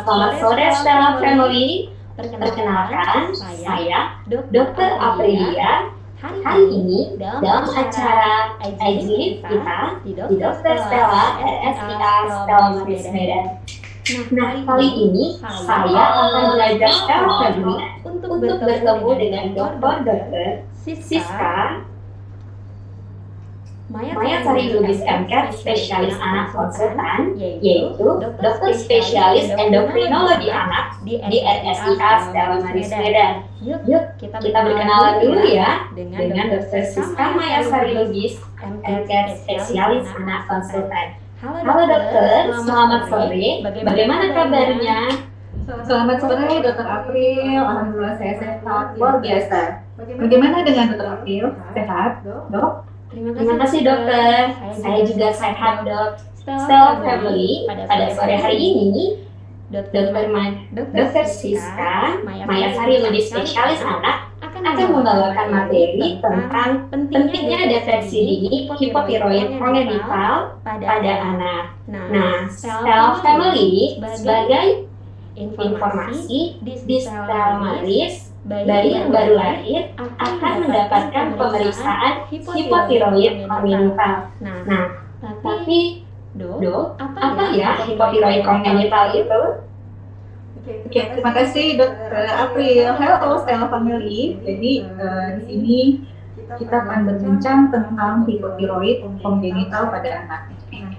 Selamat sore Stella Family. Perkenalkan, saya Dr. Aprilia. Hari ini dalam acara IGLIF kita di Dr. Stella RSIA Stella Maris Medan. Nah, kali ini saya akan mengajak Stella Family untuk bertemu dengan Dr. Siska Maya Sari Lubis MCAT, spesialis anak konsultan, yaitu dokter spesialis endokrinologi anak di RSIA Stella Maris Medan. Yuk, kita berkenalan dulu ya dengan Dr. Siska Maya Sari Lubis MCAT, spesialis anak konsultan. Halo dokter, selamat sore. Bagaimana kabarnya? Selamat sore Dr. April, alhamdulillah saya sehat, luar biasa. Bagaimana dengan Dr. April? Sehat, dok? Terima kasih dokter, saya juga sehat dok. Stella Family, pada sore hari ini, Dr. Siska Maya Sari Lubis spesialis anak akan membawakan materi tentang pentingnya deteksi dini hipotiroid kongenital pada anak. Nah, Stella Family sebagai informasi di Stella Maris, bayi yang baru lahir akan mendapatkan pemeriksaan hipotiroid kongenital. Nah, tapi dok, apa ya hipotiroid kongenital itu? Oke, terima kasih Dr. April. Halo Stella Family. Jadi di sini kita akan berbincang tentang hipotiroid kongenital pada anak.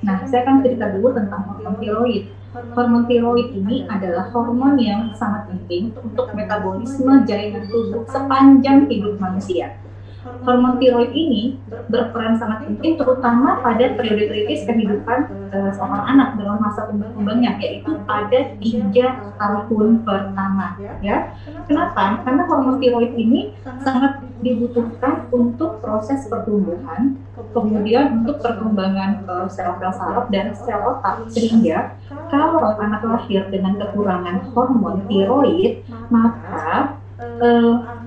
Nah, saya akan cerita dulu tentang hormon tiroid. Hormon tiroid ini adalah hormon yang sangat penting untuk metabolisme jaringan tubuh sepanjang hidup manusia. Hormon tiroid ini berperan sangat penting terutama pada periode kritis kehidupan seorang anak dalam masa tumbuh kembangnya, yaitu pada 3 tahun pertama. Ya, kenapa? Karena hormon tiroid ini sangat dibutuhkan untuk proses pertumbuhan, kemudian untuk perkembangan sel-sel saraf dan sel otak, sehingga kalau anak lahir dengan kekurangan hormon tiroid, maka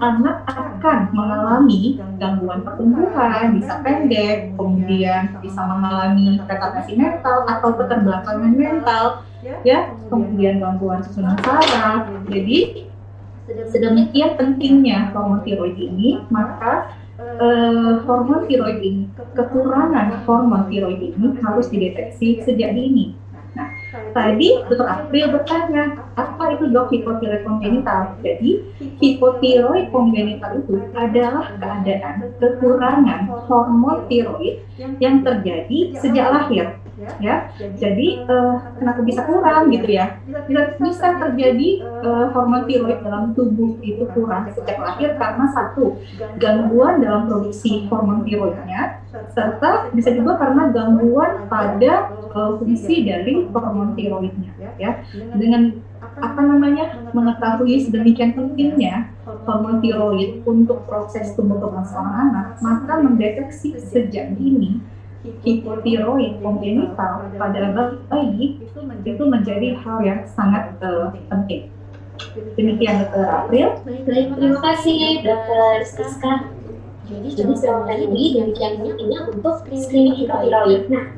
anak akan mengalami gangguan pertumbuhan, bisa pendek, kemudian bisa mengalami retardasi mental atau keterbelakangan mental, ya, kemudian gangguan susunan saraf. Jadi sedemikian pentingnya hormon tiroid ini, maka hormon tiroid ini, kekurangan hormon tiroid ini harus dideteksi sejak dini. Nah, tadi Dr. April bertanya, apa itu dok hipotiroid kongenital? Jadi, hipotiroid kongenital itu adalah keadaan kekurangan hormon tiroid yang terjadi sejak lahir. Ya, jadi kenapa bisa kurang gitu ya? Bisa terjadi hormon tiroid dalam tubuh itu kurang sejak lahir karena satu, gangguan dalam produksi hormon tiroidnya, serta bisa juga karena gangguan pada fungsi dari hormon tiroidnya. Ya, dengan mengetahui sedemikian pentingnya hormon tiroid untuk proses tumbuh kembang seorang anak, maka mendeteksi sejak dini hipotiroid kongenital pada bayi itu menjadi hal yang sangat penting. Demikian Dr. April. Terima kasih Dr. Siska. Jadi selama ini demikian pentingnya untuk screening hipotiroid. Nah,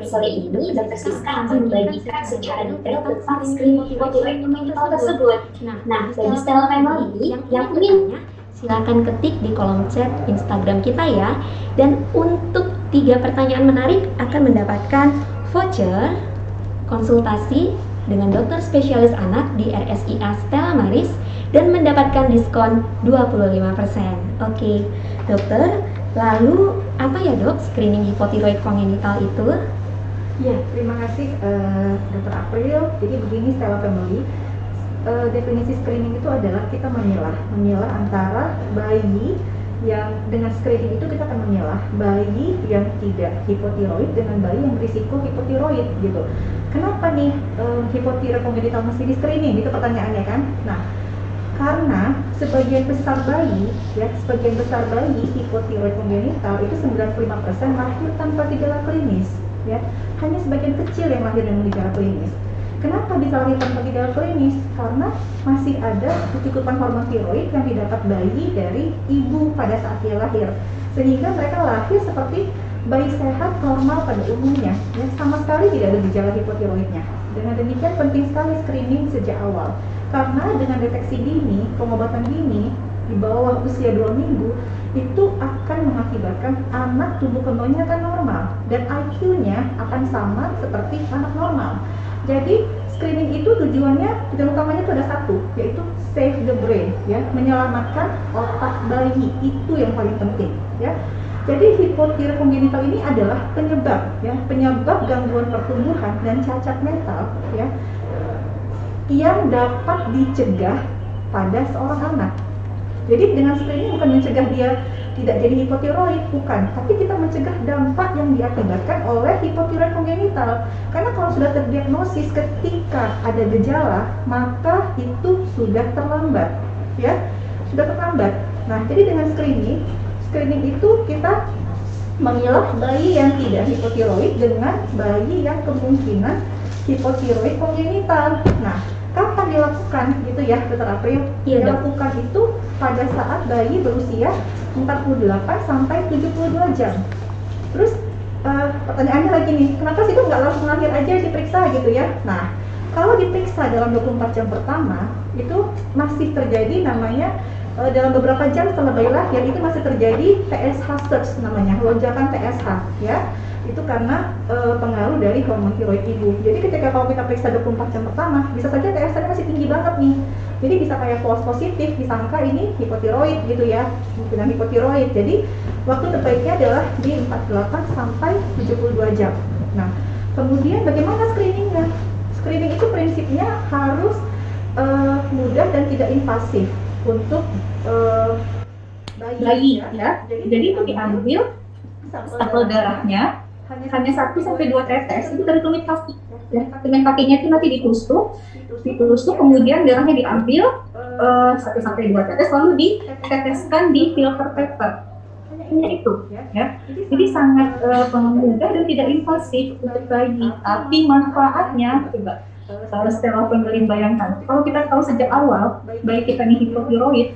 sore ini Dr. Siska akan membagikan secara detail tentang screening hipotiroid kongenital tersebut. Nah, bagi Stella Family yang ingin, silakan ketik di kolom chat Instagram kita ya. Dan untuk 3 pertanyaan menarik akan mendapatkan voucher konsultasi dengan dokter spesialis anak di RSIA Stella Maris dan mendapatkan diskon 25%. Oke, dokter, lalu apa ya dok screening hipotiroid kongenital itu? Ya, terima kasih Dr. April. Jadi begini Stella Family, definisi screening itu adalah kita memilah antara bayi yang dengan screening itu kita akan memilah bayi yang tidak hipotiroid dengan bayi yang berisiko hipotiroid gitu. Kenapa nih hipotiroid kongenital mesti di screening? Itu pertanyaannya kan? Nah, karena sebagian besar bayi hipotiroid kongenital itu 95% lahir tanpa gejala klinis, ya. Hanya sebagian kecil yang lahir dengan gejala klinis. Kenapa bisa lahir tanpa gejala klinis? Karena masih ada kecukupan hormon tiroid yang didapat bayi dari ibu pada saat dia lahir, sehingga mereka lahir seperti bayi sehat normal pada umumnya, ya, sama sekali tidak ada gejala hipotiroidnya. Dengan demikian penting sekali screening sejak awal. Karena dengan deteksi dini, pengobatan dini di bawah usia 2 minggu itu akan mengakibatkan anak tumbuh kembangnya akan normal dan IQ-nya akan sama seperti anak normal. Jadi screening itu tujuannya, tujuan utamanya itu ada satu, yaitu save the brain, ya, menyelamatkan otak bayi. Itu yang paling penting, ya. Jadi hipotiroid kongenital ini adalah penyebab, ya, penyebab gangguan pertumbuhan dan cacat mental, ya, yang dapat dicegah pada seorang anak. Jadi dengan screening bukan mencegah dia tidak jadi hipotiroid, bukan, tapi kita mencegah dampak yang diakibatkan oleh hipotiroid kongenital. Karena kalau sudah terdiagnosis ketika ada gejala, maka itu sudah terlambat, ya, sudah terlambat. Nah, jadi dengan screening itu kita memilah bayi yang tidak hipotiroid dengan bayi yang kemungkinan hipotiroid kongenital. Nah, kapan dilakukan gitu ya, Dr. April? Dilakukan itu pada saat bayi berusia 48 sampai 72 jam. Terus pertanyaannya lagi nih, kenapa sih itu nggak langsung lahir aja diperiksa gitu ya? Nah, kalau diperiksa dalam 24 jam pertama itu masih terjadi namanya dalam beberapa jam setelah bayi lahir itu masih terjadi TSH surge namanya, lonjakan TSH, ya. Itu karena pengaruh dari hormon tiroid ibu. Jadi ketika kalau kita periksa 24 jam pertama, bisa saja TSH-nya masih tinggi banget nih. Jadi bisa kayak false positif, disangka ini hipotiroid gitu ya, dengan hipotiroid. Jadi waktu terbaiknya adalah di 48 sampai 72 jam. Nah, kemudian bagaimana screeningnya? Screening itu prinsipnya harus mudah dan tidak invasif untuk bayi, ya. Jadi itu diambil sampel darahnya hanya 1 sampai 2 tetes itu dari tumit kaki, ya. Tumit kakinya itu nanti ditusuk, kemudian darahnya diambil 1 sampai 2 tetes lalu diteteskan di filter paper. Hanya itu, ya. Jadi sangat mudah dan tidak invasif untuk bayi, tapi manfaatnya coba setelah penelitian bayangkan, kalau kita tahu sejak awal bayi kita ini hipotiroid,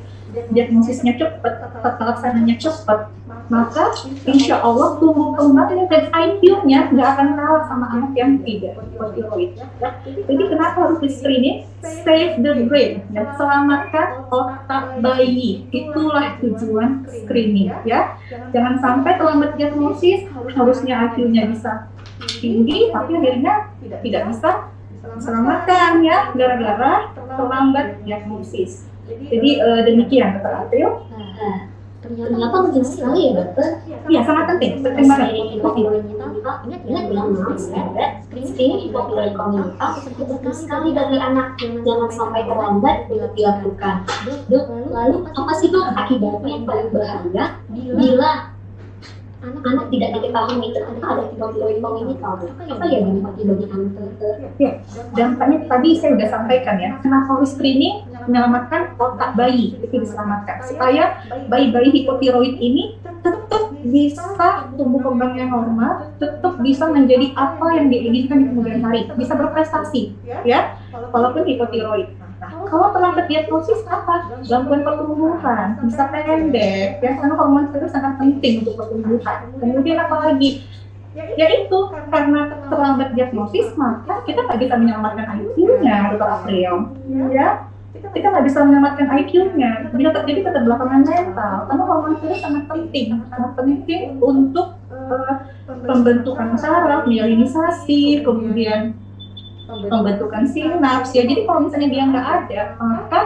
diagnosisnya cepat, pelaksananya cepat, maka insya Allah tumbuh kembangnya dan IQ-nya nggak akan kalah sama anak yang tidak hipotiroid. Ya. Jadi kenapa harus di screening? Save the brain, ya. Selamatkan otak bayi. Itulah tujuan screening, ya. Jangan sampai terlambat diagnosis, harusnya IQ-nya bisa tinggi, tapi akhirnya tidak bisa selamatkan, ya, gara-gara terlambat diagnosis. Jadi demikian, Dr. April. Ternyata penting sekali ya, Dokter. Iya, sangat penting banget. Ingat ya, Mas, screening hipotiroid kongenital itu penting sekali dari anak. Jangan sampai terlambat untuk dilakukan. Dok, lalu apa sih, Dok, akibatnya yang paling bahaya bila anak tidak diketahui ternyata ada hipotiroid kongenital? Apa ya dampaknya bagi anak, Dokter? Ya, dampaknya tadi saya sudah sampaikan ya. Kenapa harus screening? Menyelamatkan otak bayi, itu diselamatkan supaya bayi-bayi hipotiroid ini tetap bisa tumbuh kembang yang normal, tetap bisa menjadi apa yang diinginkan di kemudian hari, bisa berprestasi, ya, walaupun hipotiroid. Nah, kalau terlambat diagnosis apa? Gangguan pertumbuhan, bisa pendek, ya, karena hormon itu sangat penting untuk pertumbuhan. Kemudian apa lagi? Yaitu karena terlambat diagnosis, maka kita tak bisa menyelamatkan IQ-nya, Dr. April, ya. Kita nggak bisa menyelamatkan IQ-nya. Bila terjadi keterbelakangan mental, karena hormon itu sangat penting untuk pembentukan saraf, mielinisasi, kemudian pembentukan sinaps. Ya, jadi kalau misalnya dia nggak ada, maka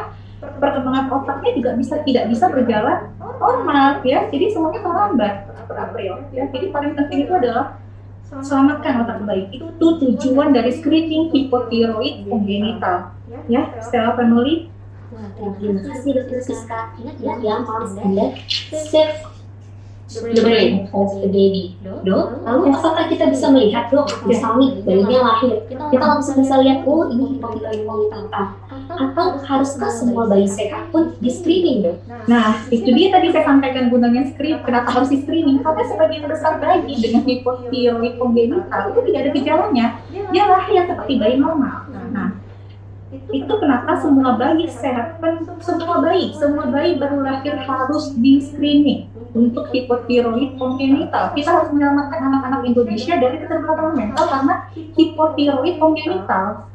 perkembangan otaknya juga tidak bisa berjalan normal, ya. Jadi semuanya terlambat, Dr. April. Ya, jadi paling penting itu adalah selamatkan otak bayi. Itu tujuan dari screening hipotiroid kongenital. Ya, Stella Family. Terima kasih, Dokter Siska. Ingat ya, yang harus Anda save the brain of the baby. Dok, lalu apakah kita bisa melihat, Dok, misalnya bayinya lahir, kita langsung bisa lihat, oh ini hipotiroid kongenital. Atau haruskah semua bayi sehat pun di screening, Dok? Nah, itu dia tadi saya sampaikan gunanya screening. Kenapa harus di screening? Karena sebagian besar bayi dengan hipotiroid kongenital itu tidak ada gejalanya. Dia lahir seperti bayi normal. Nah, itu kenapa semua bayi sehat, semua bayi baru lahir harus di screening, untuk hipotiroid kongenital. Kita harus menyelamatkan anak-anak Indonesia dari keterbelakangan mental karena hipotiroid kongenital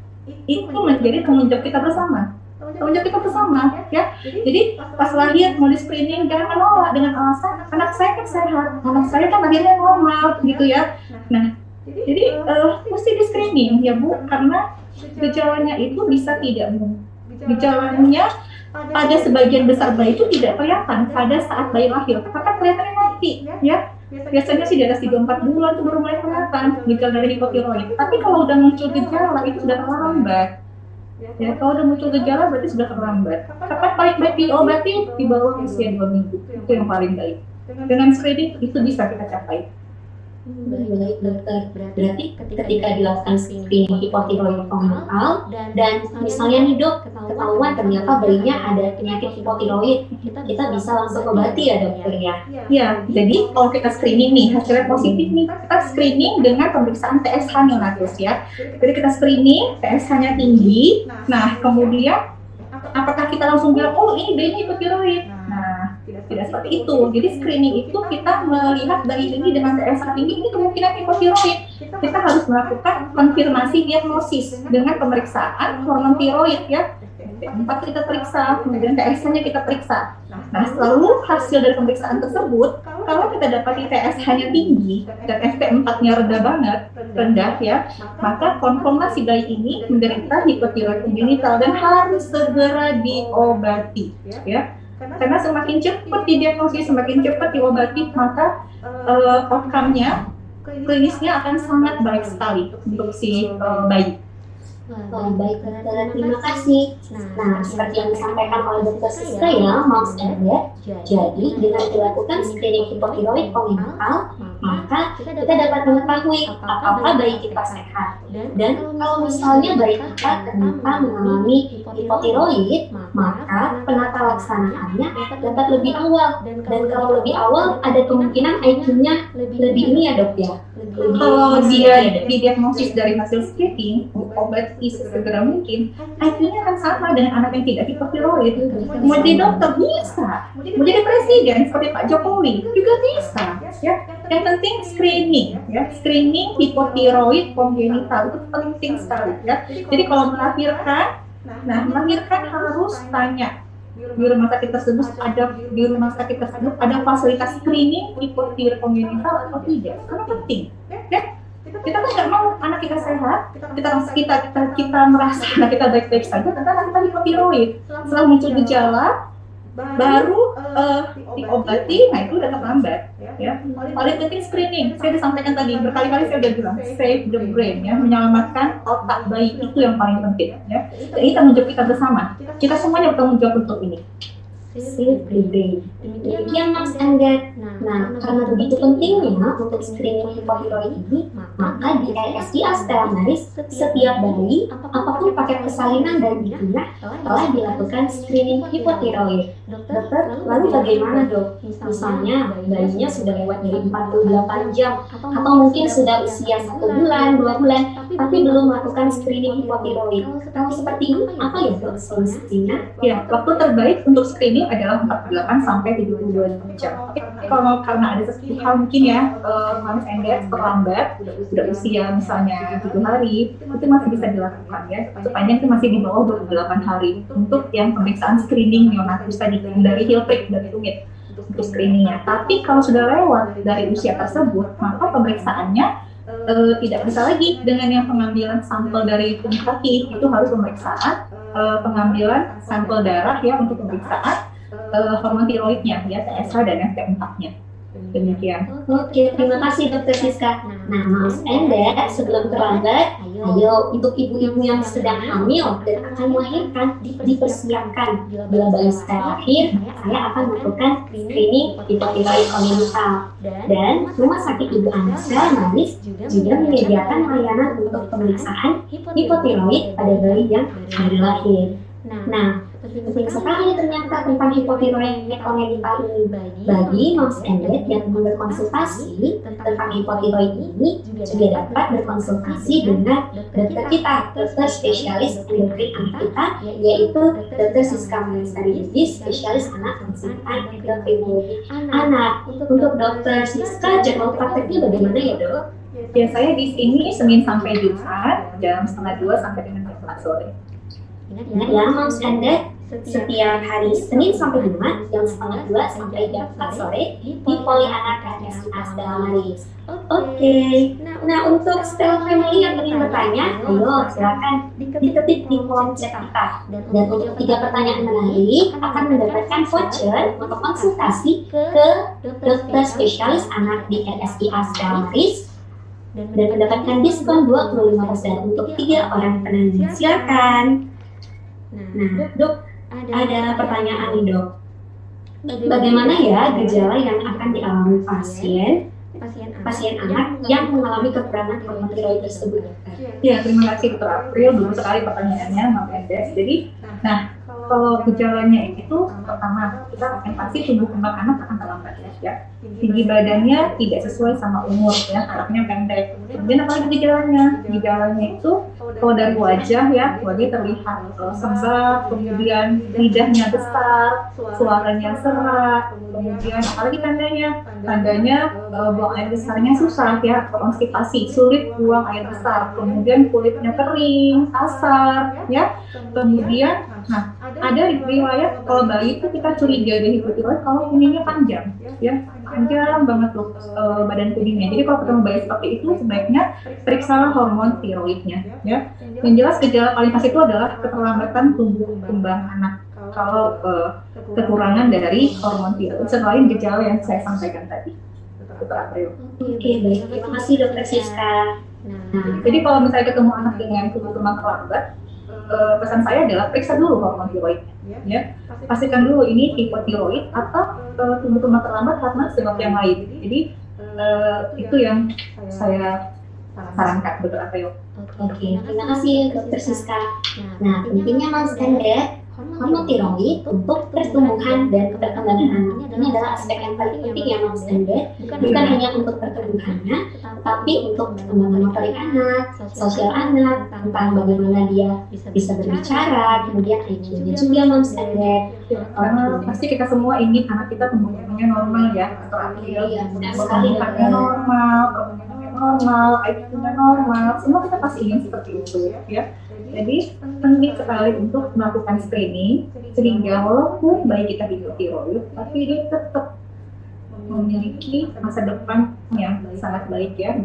itu menjadi tanggung jawab kita bersama. Tanggung jawab kita bersama, ya. Jadi pas lahir mau di screening jangan menolak dengan alasan anak saya kan sehat, anak saya kan lahirnya normal, gitu ya. Nah, jadi mesti di screening ya Bu, karena gejalanya itu bisa tidak gejalanya pada sebagian besar bayi itu tidak kelihatan pada saat bayi lahir, karena kelihatannya nanti, ya. Biasanya sih di atas 3-4 bulan tuh baru mulai kelihatan gejala dari hipotiroid. Tapi kalau udah muncul gejala itu sudah terlambat. Ya, kalau udah muncul gejala berarti sudah terlambat. Kapan paling baik diobati? Di bawah usia 2 minggu. Itu yang paling baik. Dengan screening itu bisa kita capai. Baik dokter, berarti ketika dilakukan screening hipotiroid kongenital dan misalnya nih dok, ketahuan ternyata bayinya ada penyakit hipotiroid, kita bisa langsung obati ya dokter ya? Ya, jadi kalau kita screening nih, hasilnya positif nih, kita screening dengan pemeriksaan TSH neonatus ya. Jadi kita screening, TSH-nya tinggi, nah kemudian apakah kita langsung bilang, oh ini bayinya hipotiroid? Nah, tidak seperti itu. Jadi screening itu kita melihat bayi ini dengan TSH tinggi, ini kemungkinan hipotiroid. Kita harus melakukan konfirmasi diagnosis dengan pemeriksaan hormon tiroid ya. FP4 kita periksa, kemudian TSH-nya kita periksa. Nah, selalu hasil dari pemeriksaan tersebut, kalau kita dapati TSH-nya tinggi dan FP4-nya rendah ya, maka konfirmasi bayi ini menderita hipotiroid kongenital dan harus segera diobati ya. Karena semakin cepat didiagnosis, semakin cepat diobati, maka outcome-nya, klinisnya akan sangat baik sekali untuk si bayi. Baik dokter, terima kasih. Nah, seperti yang disampaikan oleh dokter Siska ya, Moms and Dad, jadi dengan dilakukan screening hipotiroid kongenital, maka kita dapat mengetahui apakah bayi kita sehat. Dan kalau misalnya bayi kita ternyata mengalami hipotiroid, maka penata laksanaannya dapat lebih awal. Dan kalau lebih awal, ada kemungkinan IQ-nya lebih ini ya dok ya. Kalau dia didiagnosis dari hasil screening, obat segera mungkin, IQ-nya akan sama dengan anak yang tidak hipotiroid. Mau jadi dokter bisa, mau jadi presiden seperti Pak Jokowi juga bisa. Ya, yang penting screening, ya, screening hipotiroid kongenital itu penting sekali. Ya, jadi kalau melahirkan harus tanya di rumah sakit tersebut ada fasilitas screening hipotiroid kongenital atau tidak, karena penting. Ya. Kita kan nggak mau anak kita sehat, kita merasa anak kita baik-baik saja, ternyata anak kita hipotiroid. Setelah muncul gejala, baru diobati, nah itu udah terlambat. Ya. Paling penting screening. Saya disampaikan tadi berkali-kali saya udah bilang save the brain, ya, menyelamatkan otak bayi itu yang paling penting. Ya. Dan ini tanggung jawab kita bersama. Kita semuanya bertanggung jawab untuk ini. Save the brain. Demikian Moms and Dad. Nah, karena begitu pentingnya untuk screening hipotiroid ini, maka di RSI Astella Maris setiap bayi, apapun paket persalinan dan ibunya, telah dilakukan screening hipotiroid. Dokter, lalu bagaimana dok? Misalnya bayinya sudah lewat dari 48 jam, atau mungkin sudah usia 1 bulan, 2 bulan, tapi belum melakukan screening hipotiroid. Kalau seperti ini, apa ya dok solusinya? Ya, waktu terbaik untuk screening adalah 48 sampai 72 jam. Kalau karena ada sesuatu hal mungkin ya, Moms and Dad terlambat, sudah usia misalnya 7 hari, itu masih bisa dilakukan ya. Sepanjang itu masih di bawah 28 hari untuk yang pemeriksaan screening neonatus tadi dari Hilprik dari tumit untuk screeningnya. Tapi kalau sudah lewat dari usia tersebut, maka pemeriksaannya tidak bisa lagi dengan yang pengambilan sampel dari tumit kaki. Itu harus pemeriksaan pengambilan sampel darah ya untuk pemeriksaan hormon tiroidnya ya, TSH dan FP4-nya. Demikian. Oke, terima kasih Dokter Siska. Nah, Moms and Dad, sebelum terlambat, ayo untuk ibu-ibu yang sedang hamil dan akan melahirkan dipersiapkan. Bila bayi saya lahir, saya akan melakukan screening hipotiroid kongenital. Dan Rumah Sakit Ibu Anak Astella Maris juga menyediakan layanan untuk pemeriksaan hipotiroid pada bayi yang baru lahir. Nah, Penting sekali ternyata tentang hipotiroid kongenital ini. Bagi moms and dad yang ingin berkonsultasi tentang hipotiroid ini juga dapat berkonsultasi dengan dokter kita, dokter spesialis endokrin anak kita, yaitu Dr. Siska Melestari Lubis, spesialis anak konsultan endokrinologi anak. Untuk Dr. Siska, jadwal prakteknya bagaimana ya, Dok? Ya, saya di sini Senin sampai Jumat jam 1:30 sampai dengan jam 4 sore. Ingat ya, moms and dad, setiap hari Senin sampai Jumat jam 1:30 sampai jam 4 sore di Poli Anak RSI Stella Maris. Oke. Nah, untuk Stella Family yang ingin bertanya, ayo silakan diketik di kolom chat kita. Dan untuk 3 pertanyaan menarik akan mendapatkan voucher untuk konsultasi ke dokter spesialis anak di RSI Stella Maris dan mendapatkan diskon 25% untuk 3 orang penanya. Silakan. Nah, Dok, ada pertanyaan nih, Dok. Bagaimana ya gejala yang akan dialami pasien anak yang mengalami kekurangan hormon tiroid tersebut? Ya, terima kasih Dr. April, bagus sekali pertanyaannya, Mbak Endes. Jadi, kalau gejalanya itu pertama kita akan pasti tumbuh kembang anak akan terlambat ya. Tinggi badannya tidak sesuai sama umur ya, anaknya pendek. Kemudian apalagi gejalanya? Gejalanya itu kalau dari wajah ya, wajah terlihat sembab, kemudian lidahnya besar, suaranya serak, kemudian apalagi tandanya buang air besarnya susah ya, konstipasi, sulit buang air besar, kemudian kulitnya kering, kasar ya. Kemudian ada riwayat kalau bayi itu kita curiga dia hipotiroid kalau kuningnya panjang ya, panjang banget tuh badan kuningnya. Jadi kalau ketemu bayi seperti itu sebaiknya periksalah hormon tiroidnya ya. Yang jelas gejala paling khas itu adalah keterlambatan tumbuh kembang anak kalau kekurangan dari hormon tiroid selain gejala yang saya sampaikan tadi. Dr. April. Oke, baik. Terima kasih Dr. Siska. Jadi kalau misalnya ketemu anak dengan tumbuh kembang terlambat, pesan saya adalah periksa dulu hormon tiroidnya ya. Pastikan dulu ini hipotiroid atau tumbuh kembang terlambat karena sebab yang lain. Jadi itu yang saya sarankan, Dr. April. Oke, terima kasih Dr. Siska. Nah, pentingnya moms and dad, hormon tiroid untuk pertumbuhan dan perkembangan anak. Ini adalah aspek yang paling penting ya moms and dad, bukan hanya untuk pertumbuhannya, tapi untuk perkembangan motorik anak, sosial anak, tentang bagaimana dia bisa berbicara, kemudian IQ-nya juga moms and dad. Karena pasti kita semua ingin anak kita tumbuh kembangnya normal ya, Dr. April. Pertumbuhannya normal, normal, IQ-nya normal, semua kita pasti ingin seperti itu ya. Jadi penting sekali untuk melakukan screening sehingga walaupun bayi kita hipotiroid, tapi dia tetap memiliki masa depan yang sangat baik ya,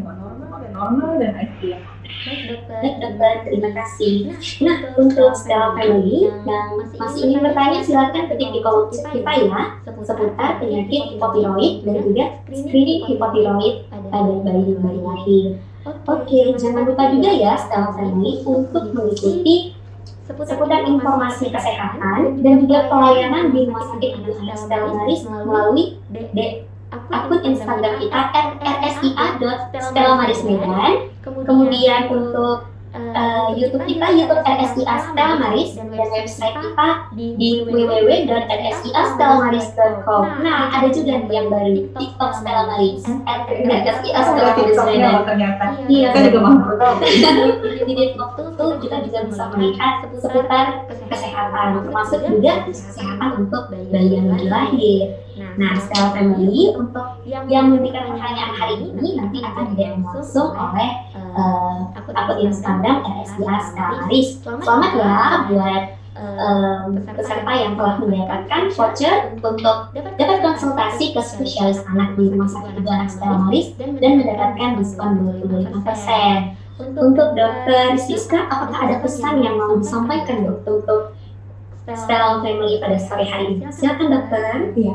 normal dan IQ yang Baik dokter, terima kasih. Nah, untuk Stella Family yang masih ingin bertanya, silakan ketik di kolom chat kita ya seputar penyakit hipotiroid dan juga screening hipotiroid pada bayi yang baru lahir. Oke, jangan lupa juga ya Stella Family untuk mengikuti seputar informasi kesehatan dan juga pelayanan di Rumah Sakit Anak Stella Maris melalui akun Instagram kita @rsia.stellamarismedan. Kemudian untuk YouTube kita, YouTube RSIA Stella Maris, dan website kita di www.rsia.stellamaris.com. Nah, ada juga yang baru, TikTok Stella Maris, @rsia Stella Maris. Iya, saya juga mau tahu. Di TikTok itu kita juga bisa melihat seputar kesehatan, termasuk juga kesehatan untuk bayi yang baru lahir. Nah, Stella Family untuk yang memberikan pertanyaan hari ini nanti akan di-DM langsung oleh akun Instagram RSIA Stella Maris. Selamat ya buat peserta yang telah mendapatkan voucher untuk dapat konsultasi ke spesialis anak di Rumah Sakit Ibu Anak Stella Maris dan mendapatkan diskon 25%. Untuk Dr. Siska, apakah ada pesan yang mau disampaikan untuk Stella Family pada sore hari ini? Silakan dokter. Ya,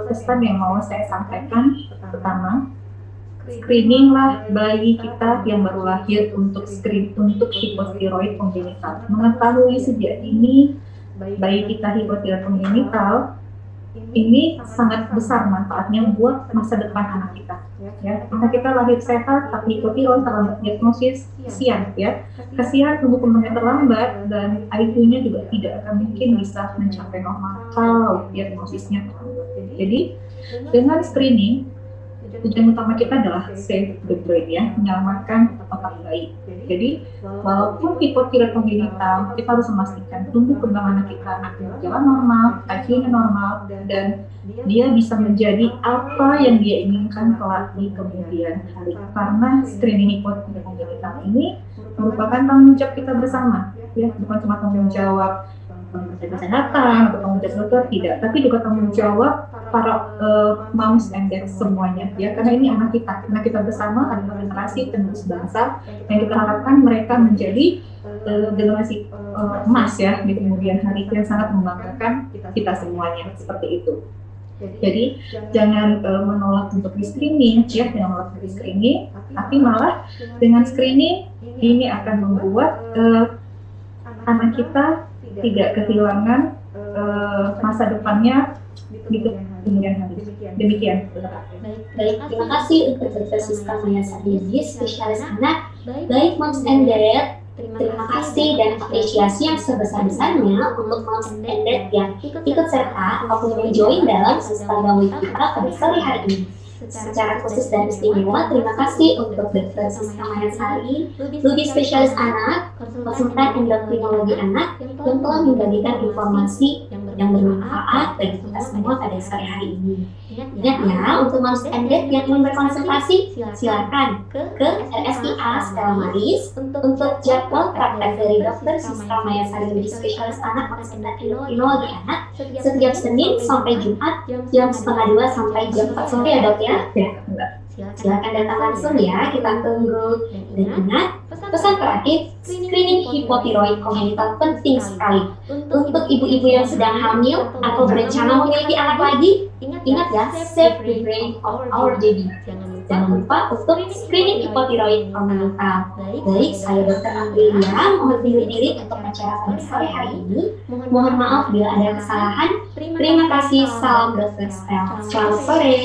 pesan yang mau saya sampaikan pertama, screeninglah bayi kita yang baru lahir untuk hipotiroid kongenital. Mengetahui sejak dini bayi kita hipotiroid kongenital ini sangat besar manfaatnya buat masa depan anak kita. Ya, anak kita lahir sehat tapi hipotiroid terlambat diagnosis, kasihan ya. Kasihan tumbuh kembangnya terlambat dan IQ-nya juga tidak akan mungkin bisa mencapai normal kalau diagnosisnya terlambat. Jadi dengan screening, tujuan utama kita adalah save the brain ya, menyelamatkan otak bayi. Jadi walaupun hipotiroid kongenital, kita harus memastikan tumbuh kembang anak kita berjalan normal, IQ-nya normal, dan dia bisa menjadi apa yang dia inginkan kelak di kemudian hari. Karena screening hipotiroid kongenital ini merupakan tanggung jawab kita bersama, ya, bukan cuma tanggung jawab kesehatan atau tanggung jawab dokter, tidak, tapi juga tanggung jawab para moms and dads semuanya, ya, karena ini anak kita bersama adalah generasi penerus bangsa yang kita harapkan mereka menjadi generasi emas ya di kemudian hari yang sangat membanggakan kita semuanya, seperti itu. Jadi jangan menolak untuk di screening, ya, jangan menolak untuk di screening, tapi malah dengan screening ini akan membuat anak kita tidak kehilangan masa depannya di kemudian hari. Demikian. Baik, terima kasih untuk Dr. Siska Maya Saridi, spesialis anak. Baik, Moms and Dad, terima kasih dan apresiasi yang sebesar-besarnya untuk Moms and Dad yang ikut serta ataupun join dalam Instagram kita pada sore hari ini. Secara khusus dan istimewa, terima kasih untuk Dr. Siska Maya Saridi, Lubis spesialis anak, konsultan endokrinologi anak, yang telah membagikan informasi yang bermanfaat bagi kita semua pada sore hari ini. Ingat ya, untuk Moms and Dad yang ingin berkonsultasi, silakan ke RSIA Stella Maris untuk jadwal praktek dari Dr. Siska Maya Saridi, spesialis anak, konsultan endokrinologi anak, setiap Senin sampai Jumat jam 1:30 sampai jam 4 sore ya, Dok ya? Ya, Silakan datang langsung ya, kita tunggu. Dan ingat, pesan terakhir, screening hipotiroid kongenital penting sekali. Untuk ibu-ibu yang sedang hamil atau berencana memiliki anak lagi, ingat ya, save the brain of our baby. Jangan lupa untuk screening hipotiroid kongenital. Baik, saya Dr. Aprilia mohon diri untuk acara pada sore hari ini. Mohon maaf bila ada kesalahan. Terima kasih, salam Dr. Stel. Selamat sore.